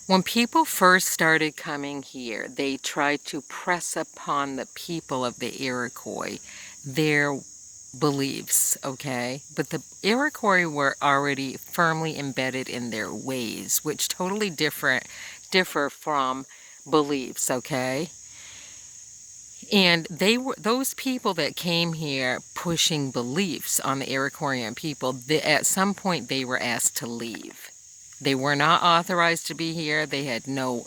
When people first started coming here, they tried to press upon the people of the Iroquois their beliefs, okay? But the Iroquois were already firmly embedded in their ways, which totally differ from beliefs, okay? And they were those people that came here pushing beliefs on the Iroquois people. At some point, they were asked to leave. They were not authorized to be here. They had no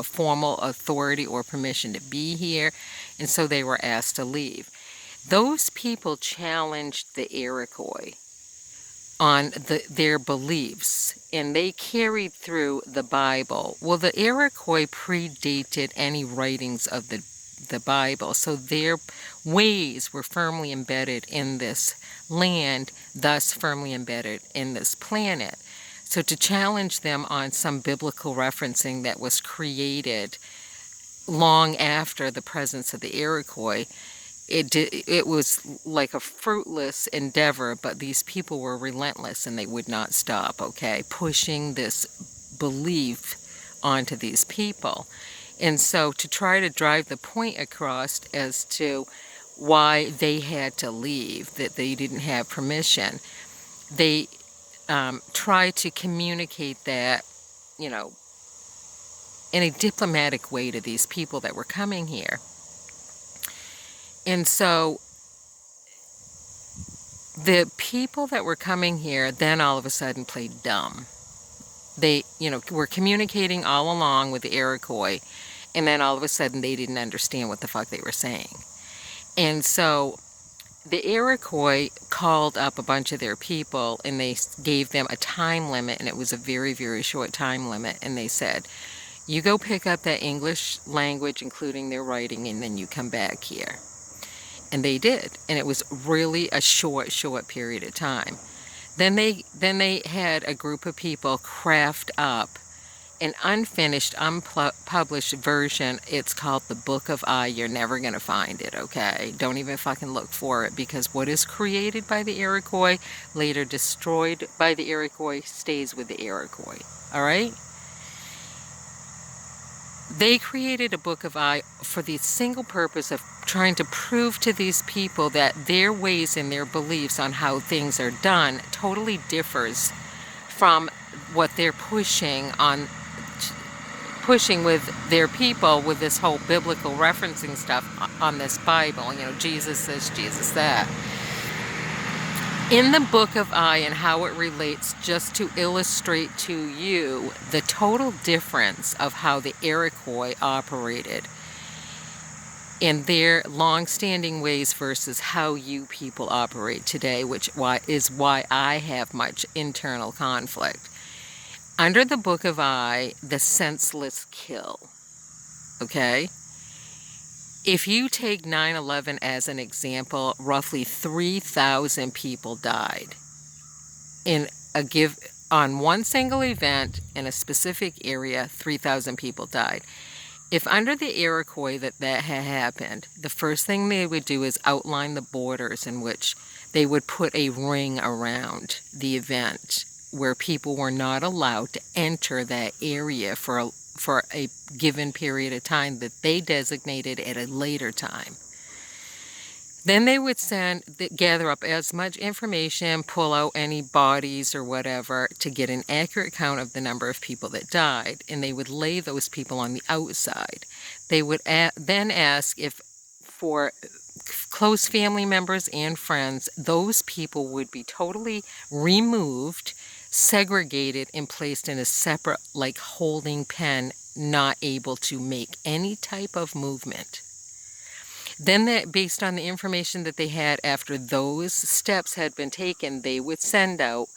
formal authority or permission to be here, and so they were asked to leave. Those people challenged the Iroquois on their beliefs, and they carried through the Bible. Well, the Iroquois predated any writings of the Bible, so their ways were firmly embedded in this land, thus firmly embedded in this planet. So to challenge them on some biblical referencing that was created long after the presence of the Iroquois, it was like a fruitless endeavor, but these people were relentless and they would not stop, okay, pushing this belief onto these people. And so to try to drive the point across as to why they had to leave, that they didn't have permission, they try to communicate that, you know, in a diplomatic way to these people that were coming here. And so the people that were coming here then all of a sudden played dumb. They, were communicating all along with the Iroquois, and then all of a sudden they didn't understand what the fuck they were saying. And so the Iroquois called up a bunch of their people, and they gave them a time limit, and it was a very, very short time limit. And they said, you go pick up that English language, including their writing, and then you come back here. And they did, and it was really a short period of time. Then they had a group of people craft up an unfinished, unpublished version. It's called the Book of I. You're never going to find it, okay? Don't even fucking look for it, because what is created by the Iroquois, later destroyed by the Iroquois, stays with the Iroquois, all right? They created a Book of I for the single purpose of trying to prove to these people that their ways and their beliefs on how things are done totally differs from what they're pushing with their people with this whole biblical referencing stuff on this Bible. Jesus this, Jesus that. In the Book of I and how it relates, just to illustrate to you the total difference of how the Iroquois operated in their long-standing ways versus how you people operate today, which is why I have much internal conflict. Under the Book of I, the senseless kill, okay? If you take 9/11 as an example, roughly 3,000 people died on one single event in a specific area. 3,000 people died. If under the Iroquois that had happened, the first thing they would do is outline the borders in which they would put a ring around the event where people were not allowed to enter that area for a given period of time that they designated at a later time. Then they would gather up as much information, pull out any bodies or whatever to get an accurate count of the number of people that died, and they would lay those people on the outside. They would then ask if for close family members and friends, those people would be totally removed, segregated, and placed in a separate, like, holding pen, not able to make any type of movement. Then based on the information that they had after those steps had been taken, they would send out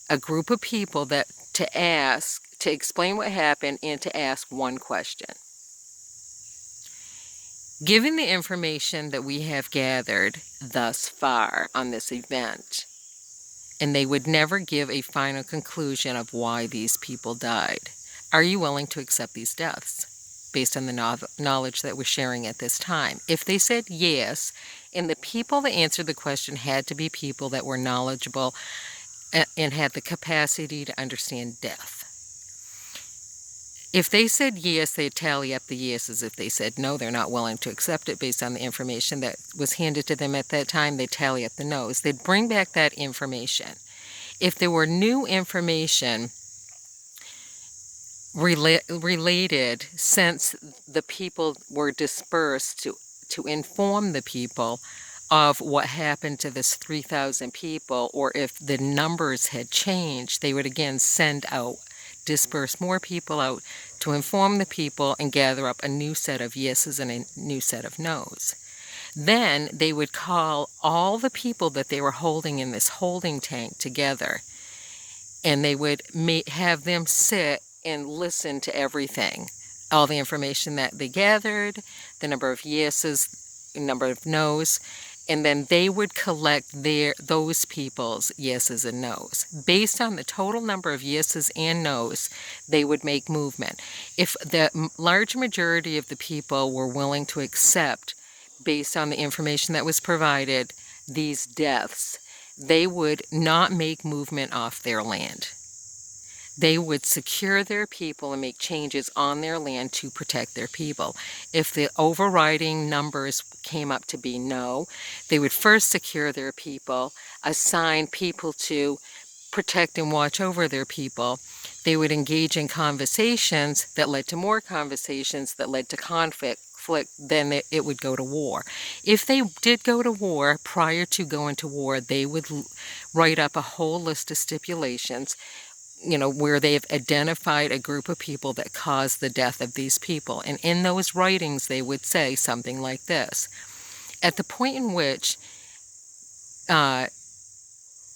a group of people to explain what happened and to ask one question. Given the information that we have gathered thus far on this event, and they would never give a final conclusion of why these people died, are you willing to accept these deaths based on the knowledge that we're sharing at this time? If they said yes, and the people that answered the question had to be people that were knowledgeable and had the capacity to understand death. If they said yes, they'd tally up the yeses. If they said no, they're not willing to accept it based on the information that was handed to them at that time, they'd tally up the no's. They'd bring back that information. If there were new information related, since the people were dispersed, to inform the people of what happened to this 3,000 people, or if the numbers had changed, they would again send out, disperse more people out to inform the people and gather up a new set of yeses and a new set of nos. Then they would call all the people that they were holding in this holding tank together, and they would have them sit and listen to everything, all the information that they gathered, the number of yeses, number of nos, and then they would collect those people's yeses and nos. Based on the total number of yeses and nos, they would make movement. If the large majority of the people were willing to accept, based on the information that was provided, these deaths, they would not make movement off their land. They would secure their people and make changes on their land to protect their people. If the overriding numbers came up to be no, they would first secure their people, assign people to protect and watch over their people. They would engage in conversations that led to more conversations that led to conflict. Then it would go to war. If they did go to war, prior to going to war, they would write up a whole list of stipulations, where they've identified a group of people that caused the death of these people. And in those writings, they would say something like this: at the point in which,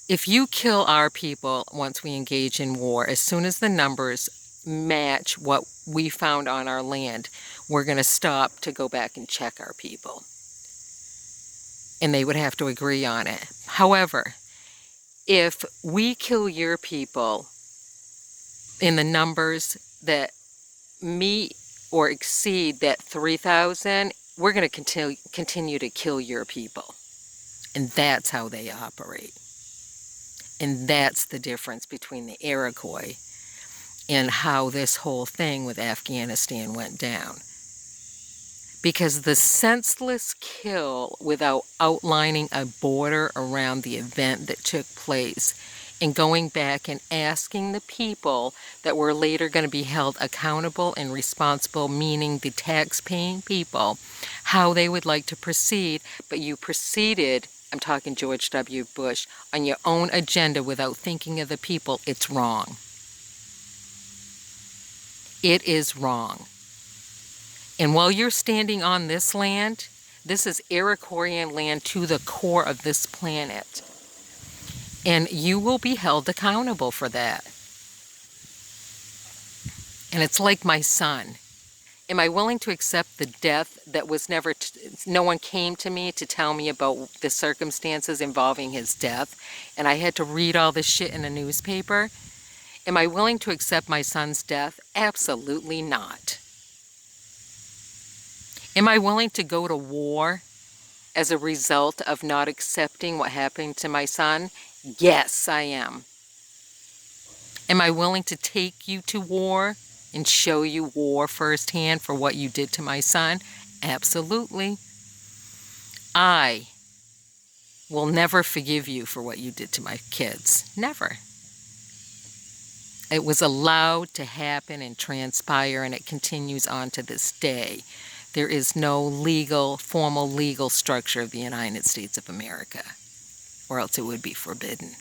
if you kill our people once we engage in war, as soon as the numbers match what we found on our land, we're going to stop to go back and check our people. And they would have to agree on it. However, if we kill your people in the numbers that meet or exceed that 3,000, we're going to continue to kill your people. And that's how they operate. And that's the difference between the Iroquois and how this whole thing with Afghanistan went down. Because the senseless kill without outlining a border around the event that took place, and going back and asking the people that were later going to be held accountable and responsible, meaning the tax-paying people, how they would like to proceed, but you proceeded, I'm talking George W. Bush, on your own agenda without thinking of the people. It's wrong. It is wrong. And while you're standing on this land, this is Iroquoian land to the core of this planet. And you will be held accountable for that. And it's like my son. Am I willing to accept the death that was never, no one came to me to tell me about the circumstances involving his death, and I had to read all this shit in a newspaper? Am I willing to accept my son's death? Absolutely not. Am I willing to go to war as a result of not accepting what happened to my son? Yes, I am. Am I willing to take you to war and show you war firsthand for what you did to my son? Absolutely. I will never forgive you for what you did to my kids. Never. It was allowed to happen and transpire, and it continues on to this day. There is no formal legal structure of the United States of America, or else it would be forbidden.